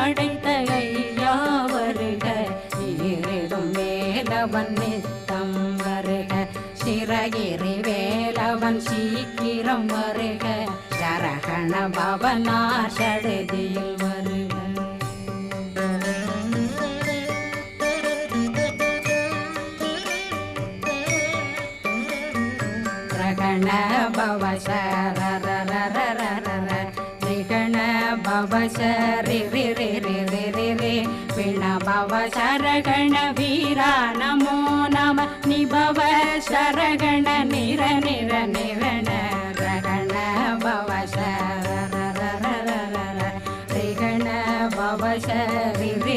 படைத்த ஐயா வருக, ஈரிடும் வேலவன் நித்தம் வருக, சிறகிரி வேலவன் சீக்கிரம் வருக, சரகண பவனார் சடுதியில் வருக. ரகண பவ சரரரரரர ரிகண பவ சரி ரி ரி ரி ரி ரி ரி விண பவ சரகண வீரா நமோ நம நிபவ சரகண நிர நிர நிரண ரகண பவ சரரரரர ரிகண பவ சரி ரி